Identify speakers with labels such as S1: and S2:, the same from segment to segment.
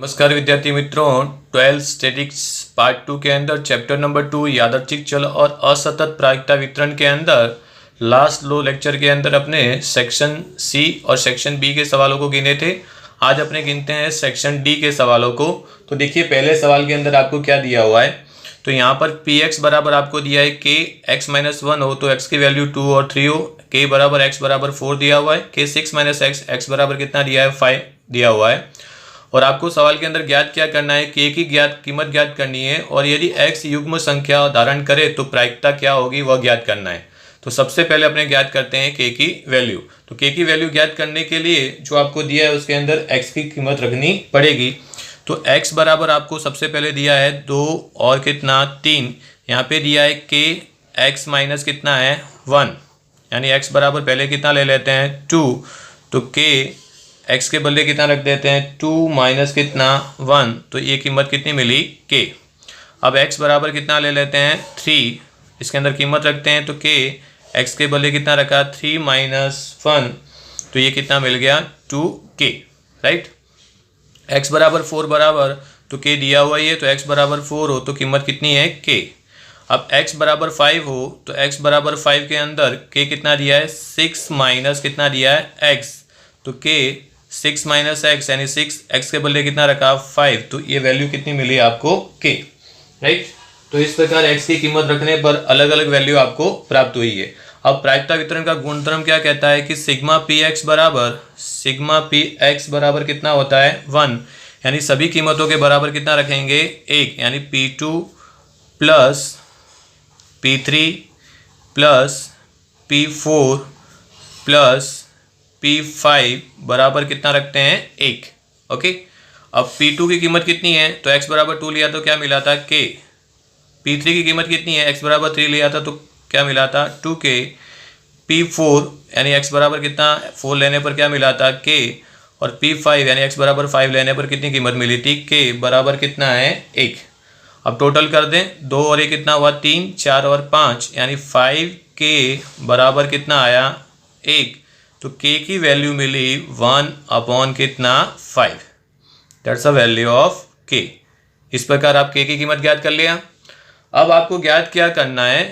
S1: नमस्कार विद्यार्थी मित्रों, 12th स्टैटिक्स पार्ट 2 के अंदर चैप्टर नंबर 2 यादृच्छिक चल और असतत प्रायिकता वितरण के अंदर लास्ट लो लेक्चर के अंदर अपने सेक्शन सी और सेक्शन बी के सवालों को गिने थे। आज अपने गिनते हैं सेक्शन डी के सवालों को। तो देखिए, पहले सवाल के अंदर आपको क्या दिया हुआ है। तो यहाँ पर पी एक्स बराबर आपको दिया है के एक्स माइनस 1 हो तो एक्स की वैल्यू 2 और 3 हो। के बराबर एक्स बराबर 4 दिया हुआ है। के 6 माइनस एक्स, एक्स बराबर कितना दिया है 5 दिया हुआ है। और आपको सवाल के अंदर ज्ञात क्या करना है, के की कीमत ज्ञात करनी है और यदि x युग्म संख्या धारण करे तो प्रायिकता क्या होगी वह ज्ञात करना है। तो सबसे पहले अपने ज्ञात करते हैं के की वैल्यू। तो के की वैल्यू ज्ञात करने के लिए जो आपको दिया है उसके अंदर x की कीमत रखनी पड़ेगी। तो x बराबर आपको सबसे पहले दिया है 2 और कितना 3। यहाँ पे दिया है के x माइनस कितना है 1, यानी x बराबर पहले कितना ले लेते हैं 2। तो के x के बदले कितना रख देते हैं 2 माइनस कितना 1, तो ये कीमत कितनी मिली के। अब x बराबर कितना ले लेते हैं 3, इसके अंदर कीमत रखते हैं तो के x के बदले कितना रखा 3 माइनस 1, तो ये कितना मिल गया 2k, राइट। x बराबर 4 बराबर तो k दिया हुआ ही है, तो x बराबर 4 हो तो कीमत कितनी है k। अब x बराबर 5 हो तो x बराबर 5 के अंदर k कितना दिया है 6 माइनस कितना दिया है x, तो k 6 माइनस एक्स यानी 6, एक्स के बदले कितना रखा 5, तो ये वैल्यू कितनी मिली आपको k, राइट। तो इस प्रकार x की कीमत रखने पर अलग अलग वैल्यू आपको प्राप्त हुई है। अब प्रायिकता वितरण का गुणधर्म क्या कहता है कि सिग्मा पी एक्स बराबर कितना होता है 1, यानी सभी कीमतों के बराबर कितना रखेंगे 1, यानी P2 plus P3 plus P4 plus P5 बराबर कितना रखते हैं 1, ओके। अब P2 की कीमत कितनी है, तो x बराबर 2 लिया तो क्या मिला था k। P3 की कीमत कितनी है, x बराबर 3 लिया था तो क्या मिला था 2k। P4 यानी x बराबर कितना 4 लेने पर क्या मिला था k, और P5 यानी x बराबर 5 लेने पर कितनी कीमत मिली थी k बराबर कितना है 1। अब टोटल कर दें, 2 और 1 कितना हुआ 3, 4 और 5 यानी 5k बराबर कितना आया 1, तो k की वैल्यू मिली 1 अपॉन कितना 5, that's a value of k। इस प्रकार आप k की कीमत ज्ञात कर लिया। अब आपको ज्ञात क्या करना है,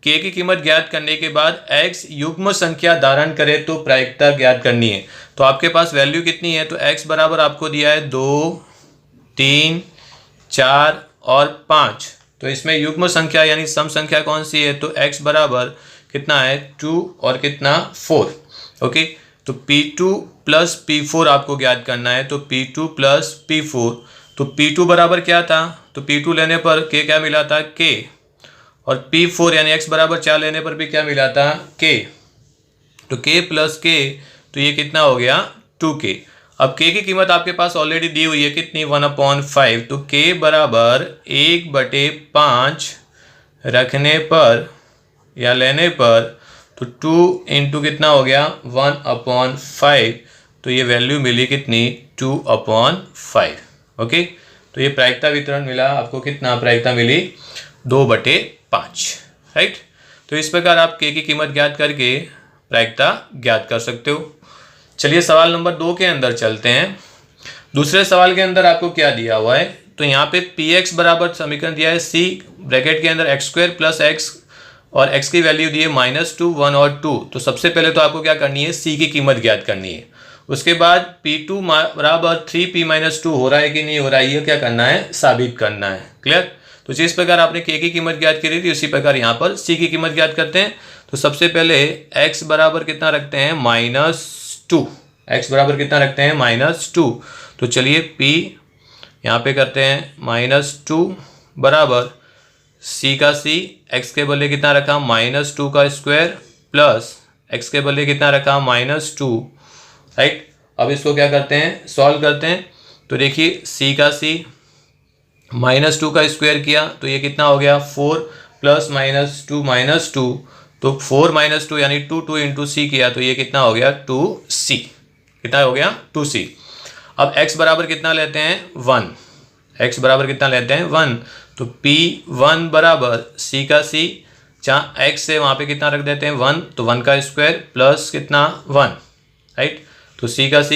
S1: k की कीमत ज्ञात करने के बाद x युग्म संख्या धारण करे तो प्रायिकता ज्ञात करनी है। तो आपके पास वैल्यू कितनी है, तो x बराबर आपको दिया है 2, 3, 4 और 5। तो इसमें युग्म संख्या यानी सम संख्या कौन सी है, तो x बराबर कितना है 2 और कितना 4, ओके। तो P2 प्लस P4 आपको ज्ञात करना है। तो P2 प्लस P4, तो P2 बराबर क्या था, तो P2 लेने पर K क्या मिला था K, और P4 यानी x बराबर 4 लेने पर भी क्या मिला था K, तो K प्लस K, तो ये कितना हो गया 2K। अब K की कीमत आपके पास ऑलरेडी दी हुई है कितनी 1/5, तो K बराबर 1/5 रखने पर या लेने पर तो 2 इंटू कितना हो गया 1/5, तो ये वैल्यू मिली कितनी 2/5, ओके। तो ये प्रायिकता वितरण मिला आपको कितना, प्रायिकता मिली 2/5, राइट। तो इस प्रकार आप k की कीमत ज्ञात करके प्रायिकता ज्ञात कर सकते हो। चलिए सवाल नंबर 2 के अंदर चलते हैं। दूसरे सवाल के अंदर आपको क्या दिया हुआ है, तो यहाँ पे px बराबर समीकरण दिया है c ब्रैकेट के अंदर x² प्लस x और x की वैल्यू दी है -2, 1 और 2। तो सबसे पहले तो आपको क्या करनी है c की कीमत ज्ञात करनी है। उसके बाद P2 बराबर 3p-2 हो रहा है कि नहीं हो रहा है, ये क्या करना है साबित करना है, क्लियर। तो जिस प्रकार आपने k की कीमत ज्ञात करी थी उसी प्रकार यहाँ पर c की कीमत ज्ञात करते हैं। तो सबसे पहले x बराबर कितना रखते हैं -2, x बराबर कितना रखते हैं -2। तो चलिए p यहाँ पे करते हैं -2 बराबर c का c, x के बदले कितना रखा -2 का स्क्वायर प्लस x के बदले कितना रखा -2, राइट। अब इसको क्या करते हैं सॉल्व करते हैं। तो देखिए c का c -2 का स्क्वायर किया तो ये कितना हो गया 4 प्लस -2, तो 4 - 2 यानी 2 इंटू c किया तो ये कितना हो गया 2c, कितना हो गया 2c। अब x बराबर कितना लेते हैं 1, x बराबर कितना लेते हैं 1, तो P1 बराबर c का c, जहाँ x से वहाँ पे कितना रख देते हैं 1, तो 1 का स्क्वायर प्लस कितना 1, राइट। तो c का c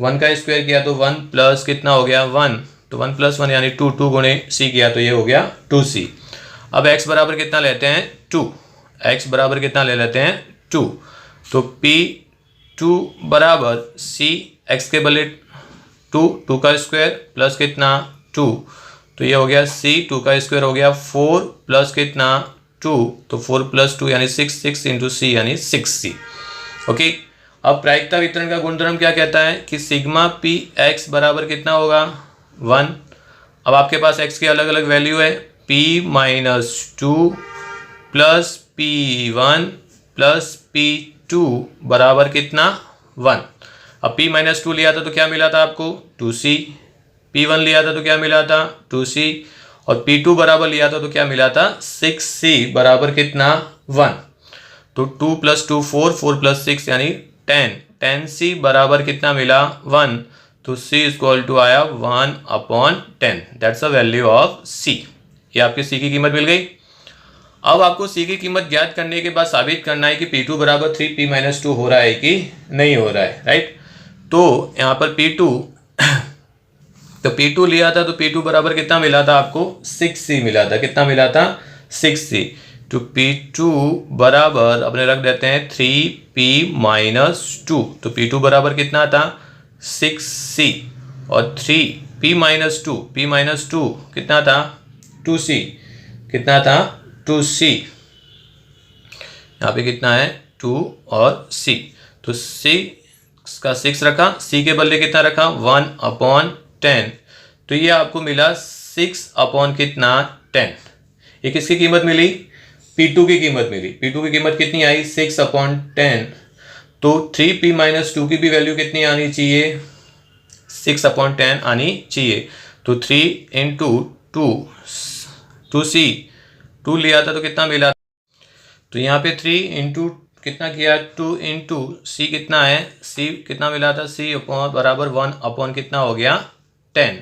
S1: 1 का स्क्वायर किया तो 1 प्लस कितना हो गया 1, तो 1 + 1 यानी 2, 2 गुणे सी किया तो ये हो गया 2c। अब x बराबर कितना लेते हैं 2, x बराबर कितना ले लेते हैं 2, तो P2 बराबर c, x के बदले 2, 2 का स्क्वायर प्लस कितना 2, तो ये हो गया c, 2 का स्क्वायर हो गया 4 प्लस कितना 2, तो 4 + 2 यानी 6, 6 इंटू सी यानी 6c। ओके, अब प्रायिकता वितरण का गुणधर्म क्या कहता है कि सिग्मा पी एक्स बराबर कितना होगा 1। अब आपके पास x की अलग अलग वैल्यू है, P-2 plus P1 plus P2 बराबर कितना 1। अब P-2 लिया था तो क्या मिला था आपको 2c, P1 लिया था तो क्या मिला था 2c, और P2 बराबर लिया था तो क्या मिला था 6c बराबर कितना 1। तो 2 + 2 4, 4 + 6 यानी 10, 10c बराबर कितना मिला 1, तो c = आया 1/10, that's the value of c। ये आपके c की कीमत मिल गई। अब आपको c की कीमत ज्ञात करने के बाद साबित करना है कि P2 बराबर 3 P-2 हो रहा है कि नहीं हो रहा है, राइट। तो यहाँ पर P2 लिया था तो P2 बराबर कितना मिला था आपको 6c मिला था, कितना मिला था 6c। तो P2 बराबर अपने रख देते हैं 3P-2, तो P2 बराबर कितना था 6c, और 3P-2, P-2 कितना था 2c, कितना था 2c, यहाँ पे कितना है 2 और c, तो c का 6 रखा, c के बदले कितना रखा 1/10, तो ये आपको मिला 6/ कितना 10। ये किसकी कीमत मिली P2 की कीमत मिली। P2 की कीमत कितनी आई 6/10, तो 3P-2 की भी वैल्यू कितनी आनी चाहिए 6/10 आनी चाहिए। तो 3 × 2, 2c, 2 लिया था तो कितना मिला, तो यहाँ पे 3 × कितना किया 2 × c कितना है, c कितना मिला था c बराबर 1/ कितना हो गया 10।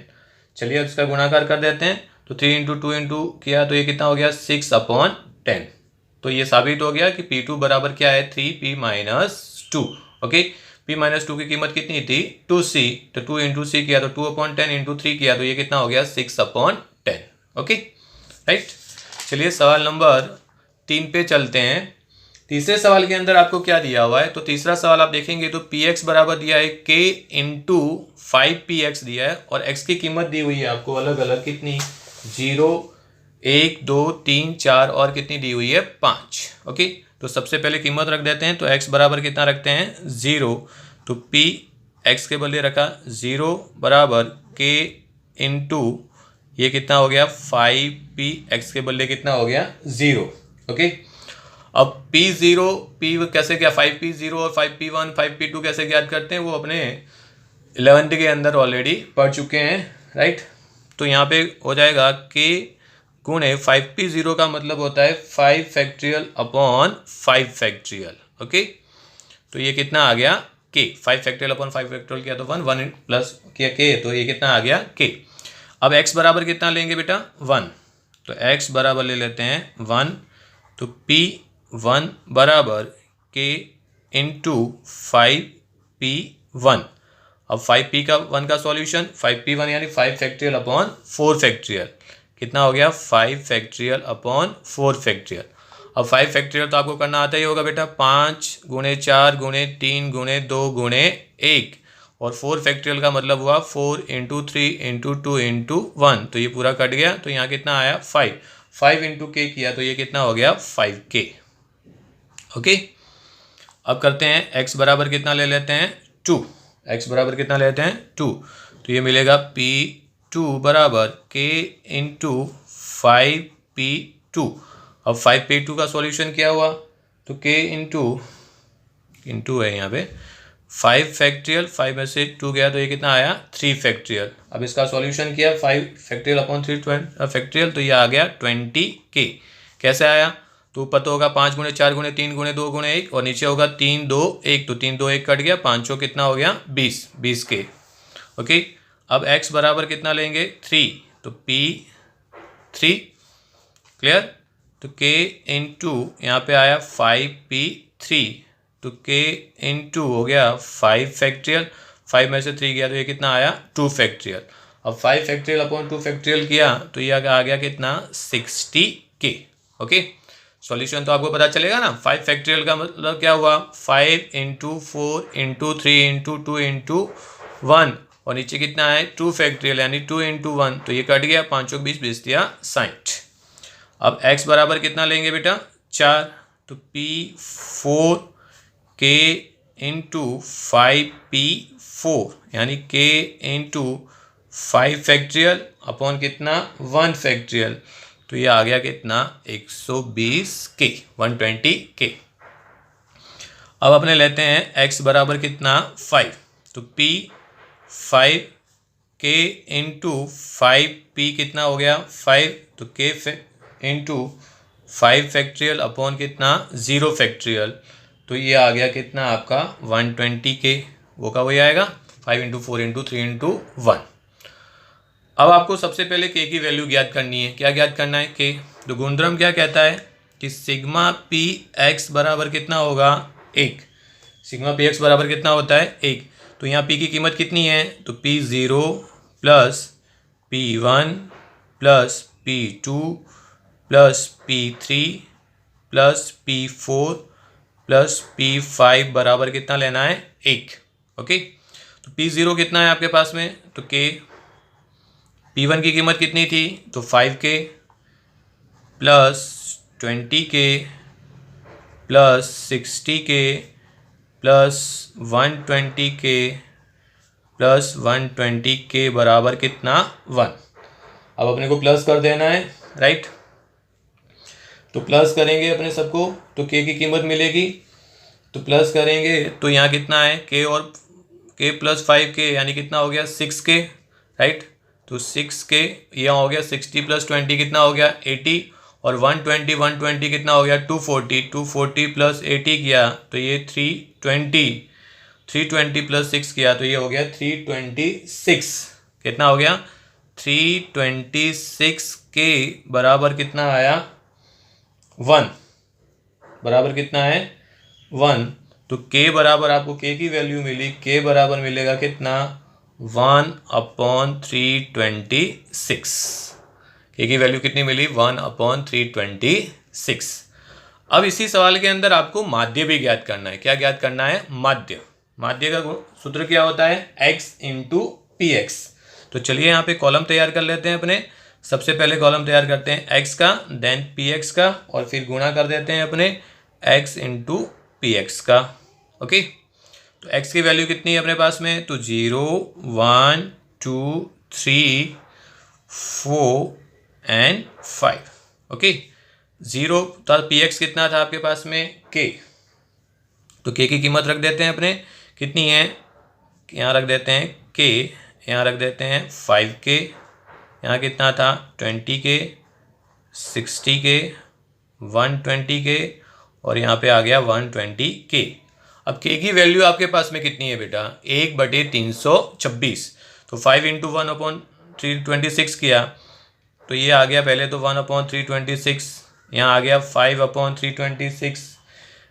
S1: चलिए अब इसका गुणाकार कर देते हैं, तो 3 × 2 × किया तो ये कितना हो गया 6/10। तो ये साबित हो गया कि P2 बराबर क्या है 3P-2। ओके, P-2 की कीमत कितनी थी 2c, तो 2 × c किया तो 2/10 × 3 किया तो ये कितना हो गया 6/10। Okay, right. चलिए सवाल नंबर 3 पे चलते हैं। तीसरे सवाल के अंदर आपको क्या दिया हुआ है, तो तीसरा सवाल आप देखेंगे तो px बराबर दिया है k × 5px दिया है, और x की कीमत दी हुई है आपको अलग अलग कितनी 0, 1, 2, 3, 4 और कितनी दी हुई है 5। ओके, तो सबसे पहले कीमत रख देते हैं, तो x बराबर कितना रखते हैं 0, तो p x के बदले रखा 0 बराबर k × ये कितना हो गया 5p, x के बदले कितना हो गया 0। ओके, अब P0 P कैसे क्या 5P0 और 5P1 5P2 कैसे ज्ञात करते हैं वो अपने 11th के अंदर ऑलरेडी पढ़ चुके हैं, राइट। तो यहाँ पे हो जाएगा k गुणे 5P0 का मतलब होता है 5 × 5 ओके, तो ये कितना आ गया k, 5 किया तो 1 प्लस किया k, तो ये कितना आ गया k। अब x बराबर कितना लेंगे बेटा 1, तो x बराबर ले लेते हैं 1, तो P1 बराबर k × 5P1। अब 5P का 1 का सॉल्यूशन 5P1 यानी 5 कितना हो गया 5 अब 5 तो आपको करना आता ही होगा बेटा, 5 × 4 × 3 × 2 × 1, और 4 का मतलब हुआ 4 × 3 × 2 × 1, तो ये पूरा कट गया, तो यहाँ कितना आया 5 × k किया तो ये कितना हो गया 5k। ओके, अब करते हैं x बराबर कितना ले लेते हैं 2, x बराबर कितना लेते हैं 2, तो ये मिलेगा P2 बराबर k × 5P2। अब 5P2 का सॉल्यूशन क्या हुआ, तो k इंटू है यहाँ पे 5 में से 2 गया तो ये कितना आया 3। अब इसका सॉल्यूशन किया 5 तो ये आ गया 20k। कैसे आया, तो ऊपर तो होगा 5 × 4 × 3 × 2 × 1, और नीचे होगा 3 2 1, तो 3 2 1 कट गया, 5 कितना हो गया 20k। ओके, अब x बराबर कितना लेंगे 3, तो P3 क्लियर, तो k × यहाँ पे आया 5P3, तो k × हो गया 5 में से 3 गया तो ये कितना आया 2। अब 5 फैक्टोरियल अपॉन 2 फैक्टोरियल किया तो ये आ गया कितना 60k। ओके, सॉल्यूशन तो आपको पता चलेगा ना। 5 फैक्टोरियल का मतलब क्या हुआ 5 इंटू 4 इंटू 3 इंटू 2 इंटू 1 और नीचे कितना है 2 फैक्टोरियल यानी 2 इंटू 1 तो ये कट गया 5 और 20 20 दिया 60। अब x बराबर कितना लेंगे बेटा 4 तो P4 k इंटू 5P4 यानी k इंटू 5 फैक्टोरियल अपॉन कितना 1 फैक्टोरियल तो ये आ गया कितना 120k 120k। अब अपने लेते हैं x बराबर कितना 5 तो P5 k इंटू 5P कितना हो गया 5 तो k इंटू 5 फैक्टोरियल अपॉन कितना 0 फैक्टोरियल तो ये आ गया कितना आपका 120k। वो का वही आएगा 5 इंटू 4 इंटू 3 इंटू 1। अब आपको सबसे पहले k की वैल्यू ज्ञात करनी है। क्या ज्ञात करना है k तो गुणधर्म क्या कहता है कि सिग्मा पी एक्स बराबर कितना होगा 1। सिग्मा पी एक्स बराबर कितना होता है 1। तो यहाँ p की कीमत कितनी है तो P0 plus P1 plus P2 plus P3 plus P4 plus P5 बराबर कितना लेना है 1। ओके, तो P0 कितना है आपके पास में तो k। P1 की कीमत कितनी थी तो 5k plus 20k plus 60k plus 120k plus 120k बराबर कितना 1। अब अपने को प्लस कर देना है राइट। तो प्लस करेंगे अपने सबको तो k की कीमत मिलेगी तो प्लस करेंगे तो यहाँ कितना है k और k प्लस 5k यानी कितना हो गया 6k राइट। तो 6k यहाँ हो गया 60 प्लस 20 कितना हो गया 80 और 120 कितना हो गया 240 प्लस 80 किया तो ये 320 प्लस 6 किया तो ये हो गया 326। कितना हो गया 326k बराबर कितना आया 1 बराबर कितना है 1। तो k बराबर आपको k की वैल्यू मिली k बराबर मिलेगा कितना 1/326। k की वैल्यू कितनी मिली 1/326। अब इसी सवाल के अंदर आपको माध्य भी ज्ञात करना है। क्या ज्ञात करना है माध्य। माध्य का सूत्र क्या होता है x इंटू पी एक्स। तो चलिए यहाँ पे कॉलम तैयार कर लेते हैं अपने। सबसे पहले कॉलम तैयार करते हैं x का देन px का और फिर गुणा कर देते हैं अपने x इंटू पी एक्स का। ओके, तो x की वैल्यू कितनी है अपने पास में तो 0 1 2 3 4 एंड 5। ओके, 0 था px कितना था आपके पास में k तो k की कीमत रख देते हैं अपने कितनी है यहाँ रख देते हैं k यहाँ रख देते हैं 5k यहाँ कितना था 20k 60k 120k और यहाँ पे आ गया 120k। अब k की वैल्यू आपके पास में कितनी है बेटा 1/326 तो 5 इंटू 1/326 किया तो ये आ गया पहले तो 1/326 यहाँ आ गया 5/326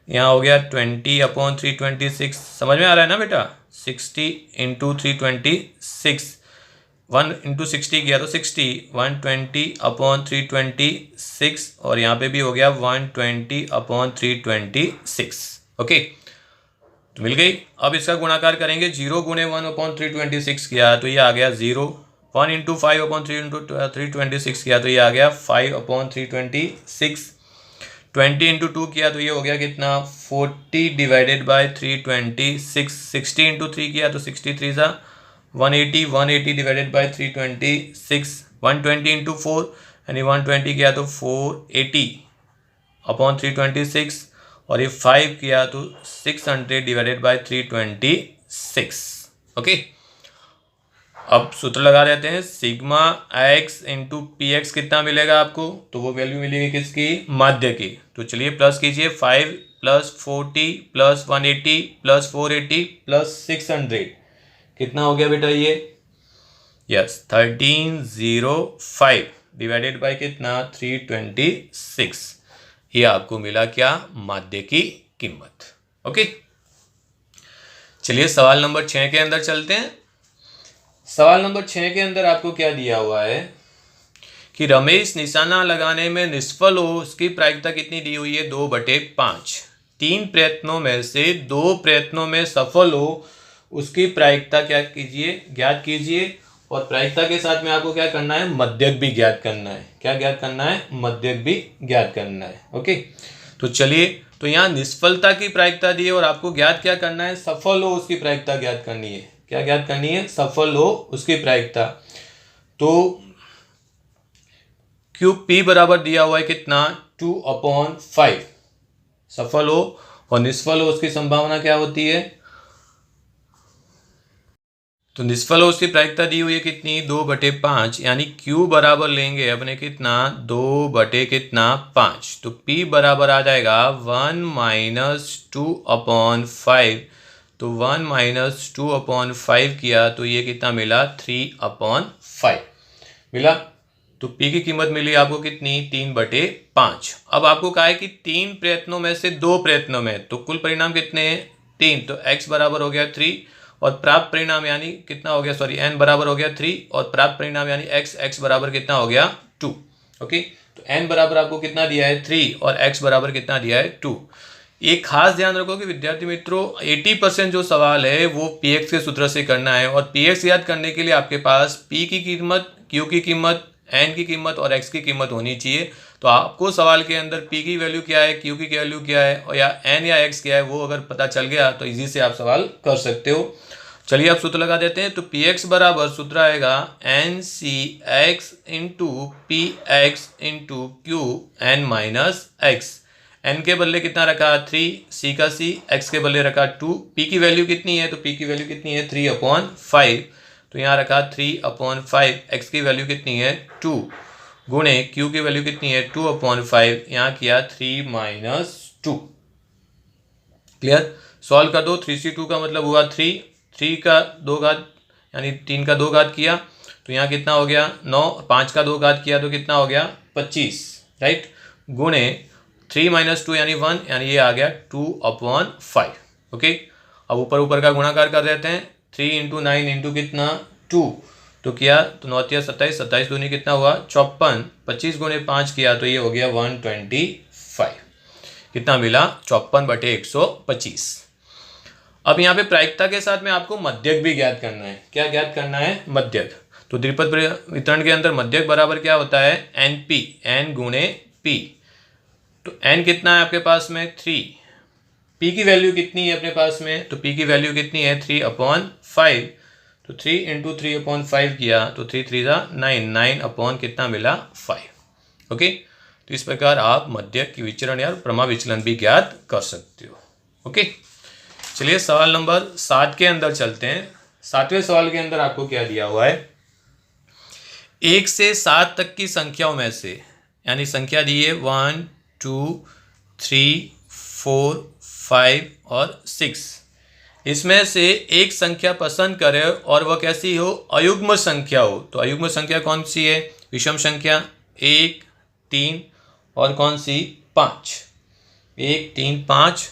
S1: यहाँ हो गया 20/326। समझ में आ रहा है ना बेटा 60 इंटू 326 1 इंटू 60 किया तो 60 120/326 और यहाँ पे भी हो गया 120/326। ओके, तो मिल गई। अब इसका गुणाकार करेंगे 0 गुणे 1/326 किया तो ये आ गया 0 1 इंटू 5/326 किया तो ये आ गया 5/326 20 इंटू 2 किया तो ये हो गया कितना 40 डिवाइडेड बाय 326 60 इंटू 3 किया तो 63 सा 180 डिवाइडेड बाय 326 120 इंटू 4 यानी 120 किया तो 480/326 और ये 5 किया तो 600 डिवाइडेड बाय 326। ओके, अब सूत्र लगा देते हैं sigma x into P x कितना मिलेगा आपको तो वो वैल्यू मिलेगी किसकी माध्य की। तो चलिए प्लस कीजिए 5 प्लस 40 प्लस 180 प्लस 480 प्लस 600 कितना हो गया बेटा ये यस 1305 डिवाइडेड बाय कितना 326। ये आपको मिला क्या माध्य की कीमत। ओके, चलिए सवाल नंबर 6 के अंदर चलते हैं। सवाल नंबर 6 के अंदर आपको क्या दिया हुआ है कि रमेश निशाना लगाने में निष्फल हो, उसकी प्रायिकता कितनी दी हुई है 2/5। 3 प्रयत्नों में से 2 प्रयत्नों में सफल हो, उसकी प्रायिकता क्या कीजिए, ज्ञात कीजिए। और प्रायिकता के साथ में आपको क्या करना है, मध्यक भी ज्ञात करना है। क्या ज्ञात करना है, मध्यक भी ज्ञात करना है। ओके, तो चलिए, तो यहाँ निष्फलता की प्रायिकता दी है और आपको ज्ञात क्या करना है, सफल हो उसकी प्रायिकता ज्ञात करनी है। क्या ज्ञात करनी है, सफल हो उसकी प्रायिकता। तो क्यूब पी बराबर दिया हुआ है कितना, 2/5। सफल हो और निष्फल हो उसकी संभावना क्या होती है, तो निष्फल हो उसकी प्रायिकता दी हुई है कितनी, 2/5, यानी Q बराबर लेंगे अपने कितना, 2/5। तो P बराबर आ जाएगा 1 - 2/5। तो 1 - 2/5 किया तो ये कितना मिला, 3/5 मिला। तो P की कीमत मिली आपको कितनी, 3/5। अब आपको कहा है कि 3 प्रयत्नों में से 2 प्रयत्नों में, तो कुल परिणाम कितने हैं, 3। तो x बराबर हो गया 3 और प्राप्त परिणाम यानी कितना हो गया, सॉरी n बराबर हो गया 3 और प्राप्त परिणाम यानी x बराबर कितना हो गया, 2। ओके, तो n बराबर आपको कितना दिया है, 3 और x बराबर कितना दिया है, 2। एक खास ध्यान रखो कि विद्यार्थी मित्रों 80% जो सवाल है वो px के सूत्र से करना है और px याद करने के लिए आपके पास p की कीमत, q की कीमत, n की कीमत और x की कीमत होनी चाहिए। तो आपको सवाल के अंदर p की वैल्यू क्या है, q की वैल्यू क्या है और या n या x क्या है वो अगर पता चल गया तो इजी से आप सवाल कर सकते हो। चलिए आप सूत्र लगा देते हैं। तो px बराबर सूत्र आएगा NCx into P x into Q n minus x. n के बदले कितना रखा, 3, c का c, x के बदले रखा 2। p की वैल्यू कितनी है, तो p की वैल्यू कितनी है, 3/5। तो यहाँ रखा 3/5। x की वैल्यू कितनी है, 2 गुणे q की वैल्यू कितनी है, 2/5। यहाँ किया 3 - 2। क्लियर, सॉल्व कर दो। 3c2 का मतलब हुआ 3, 3 का 2 घात यानी 3 का 2 घात किया तो यहाँ कितना हो गया 9, 5 का 2 घात किया तो कितना हो गया 25, राइट। गुणे 3 - 2 यानी 1, यानी ये आ गया 2/5। ओके, अब ऊपर ऊपर का गुणाकार कर देते हैं। 3 × 9 इंटू कितना 2, तो किया तो 9 × 27, 27 दूनी कितना हुआ 54। 25 गुणे 5 किया तो ये हो गया 125। कितना मिला 54/125। अब यहाँ पे प्रायिकता के साथ में आपको मध्यक भी ज्ञात करना है। क्या ज्ञात करना है, मध्यक। तो द्विपद वितरण के अंदर मध्यक बराबर क्या होता है, NP, n गुणे p। तो n कितना है आपके पास में 3, p की वैल्यू कितनी है अपने पास में, तो p की वैल्यू कितनी है 3/5। तो 3 × 3/5 किया तो 3 3 9, 9 कितना मिला 5। ओके, तो इस प्रकार आप मध्यक की विचरण या प्रमा विचलन भी ज्ञात कर सकते हो। ओके, चलिए सवाल नंबर 7 के अंदर चलते हैं। 7वें सवाल के अंदर आपको क्या दिया हुआ है, 1 से 7 तक की संख्याओं में से, यानी संख्या दी है 1 2 3 4 5 और 6, इसमें से एक संख्या पसंद करें और वह कैसी हो, अयुग्म संख्या हो। तो अयुग्म संख्या कौन सी है, विषम संख्या 1 3 और कौन सी 5। 1 3 5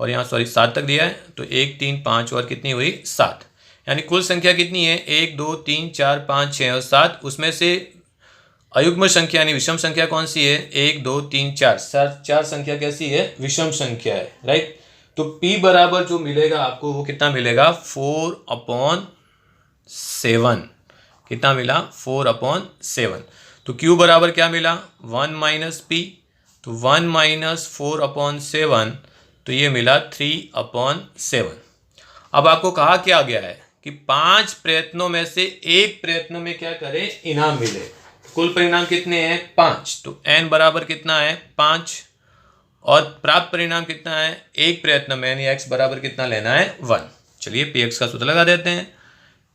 S1: और यहाँ सॉरी 7 तक दिया है तो 1 3 5 और कितनी हुई 7, यानी कुल संख्या कितनी है 1 2 3 4 5 6 और 7। उसमें से अयुग्म संख्या यानी विषम संख्या कौन सी है, 1 2 3 4, 4 संख्या कैसी है, विषम संख्या है, राइट। तो P बराबर जो मिलेगा आपको वो कितना मिलेगा 4/7। कितना मिला 4/7। तो Q बराबर क्या मिला 1 - P, तो 1 - 4/7 तो ये मिला 3/7। अब आपको कहा क्या गया है कि 5 प्रयत्नों में से एक प्रयत्न में क्या करें, इनाम मिले। कुल परिणाम कितने हैं 5, तो n बराबर कितना है 5 और प्राप्त परिणाम कितना है एक प्रयत्न में, यानी x बराबर कितना लेना है 1। चलिए px का सूत्र लगा देते हैं।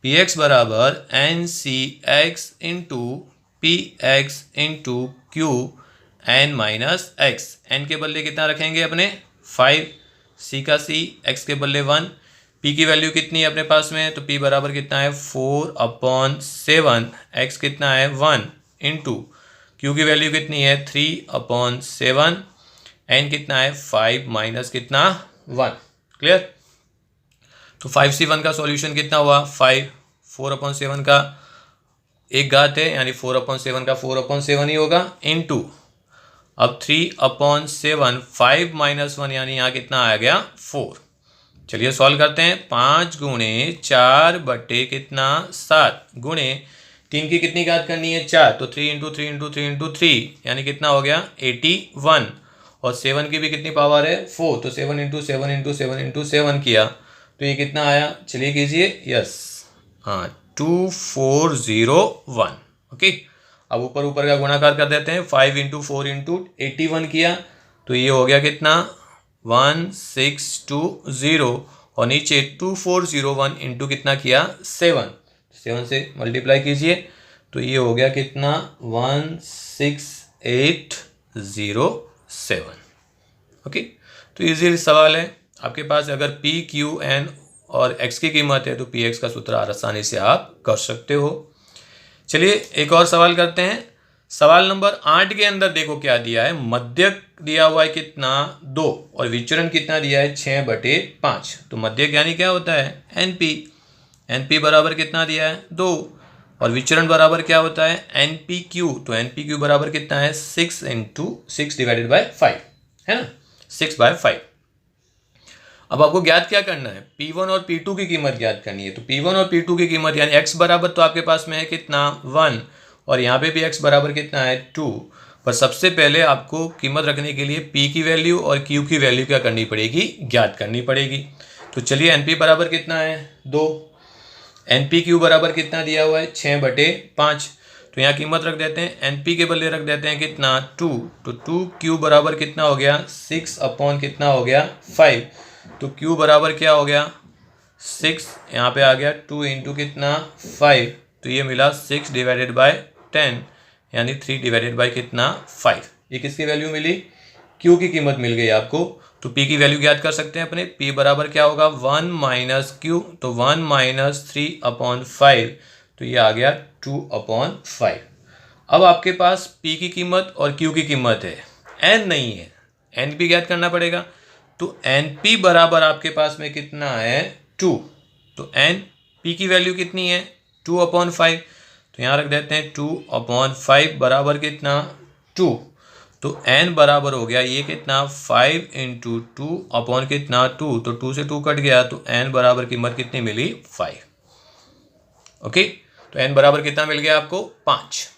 S1: px बराबर NCx into P x into Q n minus x. n के बदले कितना रखेंगे अपने 5, c का c, x के बदले 1। p की वैल्यू कितनी है अपने पास में, तो p बराबर कितना है 4/7, x कितना है 1 इंटू q की वैल्यू कितनी है 3/7, n कितना है 5 माइनस कितना 1। क्लियर, तो 5c1 का सॉल्यूशन कितना हुआ 5, 4/7 का एक घात है यानी 4/7 का 4/7 ही होगा, इनटू अब 3/7 5 - 1 यानी यहाँ कितना आ गया 4। चलिए सॉल्व करते हैं। 5 गुणे 4 बटे कितना 7 गुणे 3 की कितनी घात करनी है 4, तो 3 × 3 × 3 × 3 यानी कितना हो गया 81, और 7 की भी कितनी पावर है 4, तो 7 × 7 × 7 × 7 किया तो ये कितना आया, चलिए कीजिए, यस हाँ 2401। ओके, अब ऊपर ऊपर का गुणाकार कर देते हैं। 5 × 4 × 81 किया तो ये हो गया कितना 1620, और नीचे 2401 इंटू कितना किया 7 से मल्टीप्लाई कीजिए तो ये हो गया कितना 16807। ओके, तो इजीली सवाल है आपके पास। अगर पी क्यू एन और एक्स की कीमत है तो पी एक्स का सूत्र आसानी से आप कर सकते हो। चलिए एक और सवाल करते हैं। सवाल नंबर 8 के अंदर देखो क्या दिया है, मध्यक दिया हुआ है कितना 2 और विचरण कितना दिया है 6/5। तो मध्यक यानी क्या होता है एनपी, एनपी बराबर कितना दिया है 2, और विचरण बराबर क्या होता है एनपी क्यू, तो एनपी क्यू बराबर कितना है 6 × 6 / 5 है ना, 6/5। अब आपको ज्ञात क्या करना है, P1 और P2 की कीमत ज्ञात करनी है। तो P1 और P2 की कीमत यानी x बराबर तो आपके पास में है कितना 1, और यहाँ पे भी x बराबर कितना है 2। पर सबसे पहले आपको कीमत रखने के लिए P की वैल्यू और Q की वैल्यू क्या करनी पड़ेगी, ज्ञात करनी पड़ेगी। तो चलिए NP बराबर कितना है 2, NPQ बराबर कितना दिया हुआ है 6/5, तो यहाँ कीमत रख देते हैं, NP के बदले रख देते हैं कितना 2, तो 2Q बराबर कितना हो गया 6/ कितना हो गया 5, तो Q बराबर क्या हो गया 6, यहाँ पे आ गया 2 × कितना 5, तो ये मिला 6/10 यानी 3/ कितना 5। ये किसकी वैल्यू मिली, Q की कीमत मिल गई आपको। तो P की वैल्यू ज्ञात कर सकते हैं अपने, P बराबर क्या होगा 1 - Q, तो 1 - 3/5, तो ये आ गया 2/5। अब आपके पास P की कीमत और Q की कीमत है, N नहीं है, NP ज्ञात करना पड़ेगा। तो NP बराबर आपके पास में कितना है 2, तो NP की वैल्यू कितनी है 2/5, तो यहाँ रख देते हैं 2/5 बराबर कितना 2, तो N बराबर हो गया ये कितना 5 × 2 कितना 2, तो 2 से 2 कट गया तो N बराबर कीमत कितनी मिली 5। ओके, तो N बराबर कितना मिल गया आपको 5।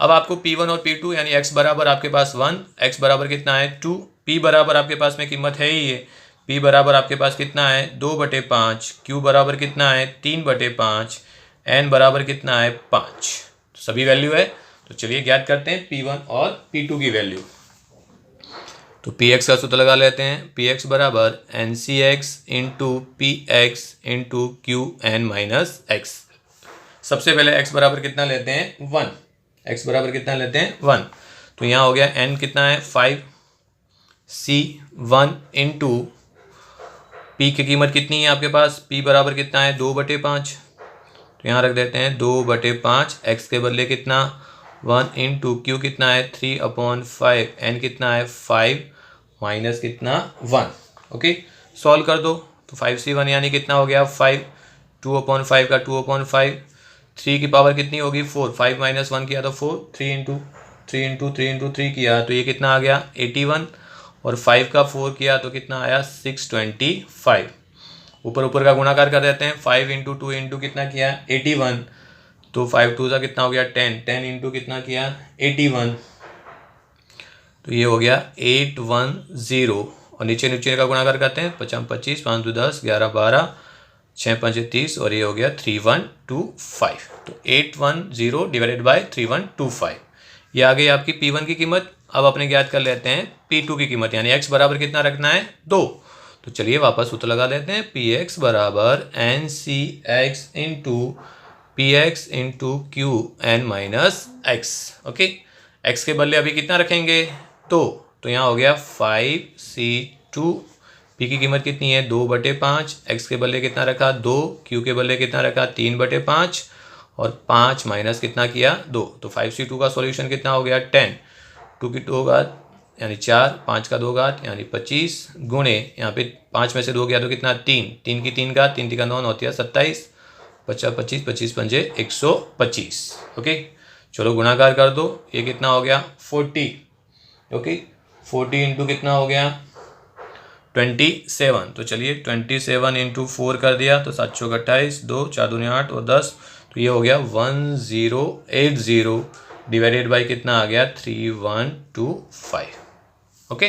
S1: अब आपको P1 और P2 यानी x बराबर आपके पास 1, x बराबर कितना है 2, P बराबर आपके पास में कीमत है ही ये, P बराबर आपके पास कितना है 2/5, Q बराबर कितना है 3/5, N बराबर कितना है 5, सभी वैल्यू है। तो चलिए ज्ञात करते हैं P1 और P2 की वैल्यू। तो Px का सूत्र लगा लेते हैं, Px बराबर NCx × Px × Qn - x। सबसे पहले x बराबर कितना लेते हैं 1, x बराबर कितना लेते हैं 1, तो यहाँ हो गया n कितना है 5, C1 × P की कीमत कितनी है आपके पास, P बराबर कितना है 2/5, तो यहाँ रख देते हैं 2/5, x के बदले कितना 1 × Q कितना है 3/5, n कितना है 5 माइनस कितना 1। ओके, सॉल्व कर दो तो 5C1 यानी कितना हो गया 5, 2/5 का 2/5, 3 की पावर कितनी होगी 4, 5 - 1 किया तो 4, 3 × 3 × 3 × 3 किया तो ये कितना आ गया 81, और 5 का 4 किया तो कितना आया 625। ऊपर ऊपर का गुणाकार कर देते हैं, 5 × 2 × कितना किया 81, तो 5 2 का कितना हो गया 10, 10 × कितना किया 81, तो ये हो गया 810, और नीचे नीचे का गुणाकार करते हैं 5 25, 5 2 10, 11 12, 6 5 30, और ये हो गया 3125, तो 810 / 3125 ये आ गई आपकी P1 की कीमत। अब अपने ज्ञात कर लेते हैं P2 की कीमत, यानी x बराबर कितना रखना है 2। तो चलिए वापस सूत्र लगा लेते हैं, Px बराबर NCx × Px × Qn - x। Okay, x के बदले अभी कितना रखेंगे 2, तो यहाँ हो गया 5C2, P की कीमत कितनी है 2/5, x के बदले कितना रखा 2, Q के बदले कितना रखा 3/5, और 5 माइनस कितना किया 2, तो 5C2 का सॉल्यूशन कितना हो गया 10, 2 की 2 घात यानी 4, 5 का 2 घात यानी 25, गुणे यहाँ पे 5 में से 2 गया तो कितना 3, 3 की 3 घात 3 3 का 9 होती है 27, 50 25 25 पंजे 125। ओके, चलो गुणाकार कर दो। ये कितना हो गया 40। ओके, 40 इंटू कितना हो गया 27। तो चलिए 27 इंटू 4 कर दिया तो 7 चौक 28, 2 4 दूनी 8 और 10। तो ये हो गया 1080 डिवाइडेड बाई कितना आ गया 3125। ओके,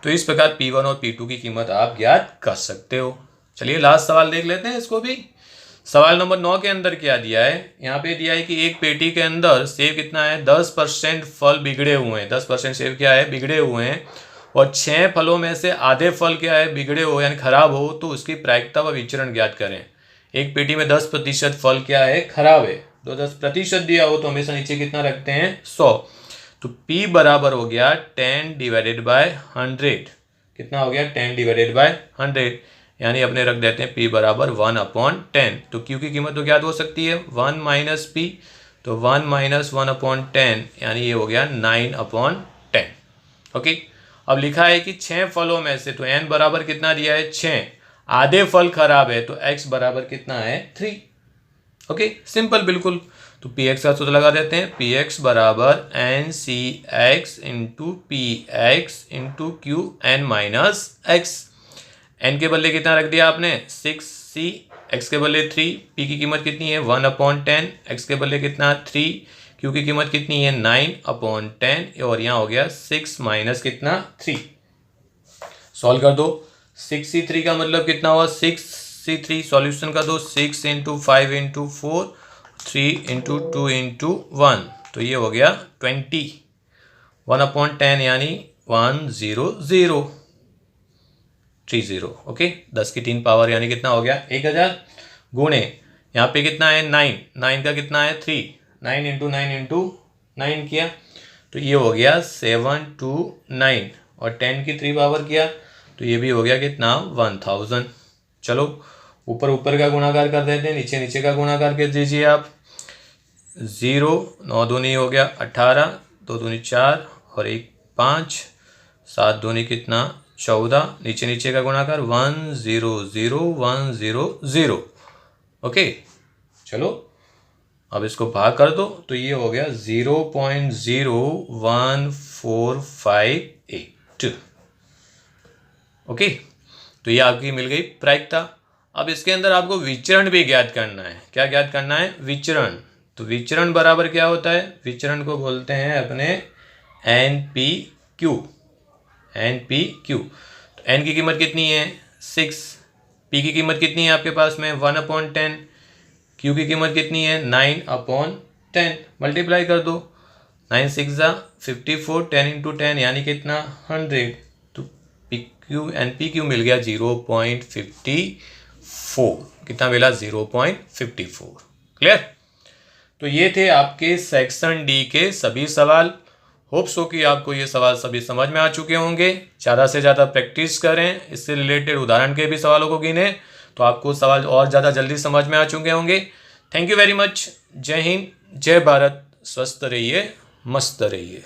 S1: तो इस प्रकार P1 और P2 की कीमत आप ज्ञात कर सकते हो। चलिए लास्ट सवाल देख लेते हैं इसको भी। सवाल नंबर 9 के अंदर क्या दिया है, यहाँ पे दिया है कि एक पेटी के अंदर सेब कितना है 10% फल बिगड़े हुए हैं। 10% सेब क्या है बिगड़े हुए हैं और 6 फलों में से आधे फल क्या है बिगड़े हो यानी खराब हो, तो उसकी प्रायिकता व विचरण ज्ञात करें। एक पेटी में 10% फल क्या है खराब है, तो 10% दिया हो तो हमेशा नीचे कितना रखते हैं 100। तो P बराबर हो गया 10 डिवाइडेड बाय 100। कितना हो गया 10 डिवाइडेड बाय 100, यानी अपने रख देते हैं P बराबर 1/10। तो Q की कीमत तो क्या हो सकती है 1 माइनस P, तो 1 माइनस 1/10 यानी ये हो गया 9/10। ओके, अब लिखा है कि 6 फलों में से, तो n बराबर कितना दिया है 6, आधे फल खराब है तो x बराबर कितना है 3। ओके, सिंपल बिल्कुल। तो px का सूत्र लगा देते हैं, px बराबर NCx into px into Q n minus x। n के बदले कितना रख दिया आपने 6c, x के बदले 3, p की कीमत कितनी है 1/10, x के बदले कितना 3, q की कीमत कितनी है 9/10 और यहाँ हो गया 6 माइनस कितना 3। सॉल्व कर दो। 6c3 का मतलब कितना हुआ 6c3, सॉल्यूशन कर दो 6 इंटू 5 इंटू 4, 3 इंटू 2 इंटू 1, तो ये हो गया 20। 1/10 यानी 10030। ओके, 10 की 3 पावर यानी कितना हो गया 1000 गुणे यहाँ पे कितना है 9, 9 का कितना है 3, 9 इंटू 9 इंटू 9 किया तो ये हो गया 729 और 10 की 3 पावर किया तो ये भी हो गया कितना 1000। चलो ऊपर ऊपर का गुणाकार कर देते हैं, नीचे नीचे का गुणाकार कर दीजिए आप। 0 9 दूनी हो गया 18, 2 दूनी 4 और 1 5, 7 दूनी कितना 14, नीचे नीचे का गुणाकार 100 ओके। चलो अब इसको भाग कर दो तो ये हो गया 0.01458। ओके, तो ये आपकी मिल गई प्रायिकता। अब इसके अंदर आपको विचरण भी ज्ञात करना है। क्या ज्ञात करना है विचरण। तो विचरण बराबर क्या होता है, विचरण को बोलते हैं अपने NPQ। तो n की कीमत कितनी है 6, p की कीमत कितनी है आपके पास में 1/10, q की कीमत कितनी है 9/10। मल्टीप्लाई कर दो, 9 6 54, 10 इंटू 10 यानी कितना 100। तो NPQ मिल गया 0.54। कितना मिला 0.54। क्लियर। तो ये थे आपके सेक्शन डी के सभी सवाल। होप सो कि आपको ये सवाल सभी समझ में आ चुके होंगे। ज़्यादा से ज़्यादा प्रैक्टिस करें, इससे रिलेटेड उदाहरण के भी सवालों को गिने तो आपको सवाल और ज़्यादा जल्दी समझ में आ चुके होंगे। Thank you very much. जय हिंद, जय भारत, स्वस्थ रहिए, मस्त रहिए।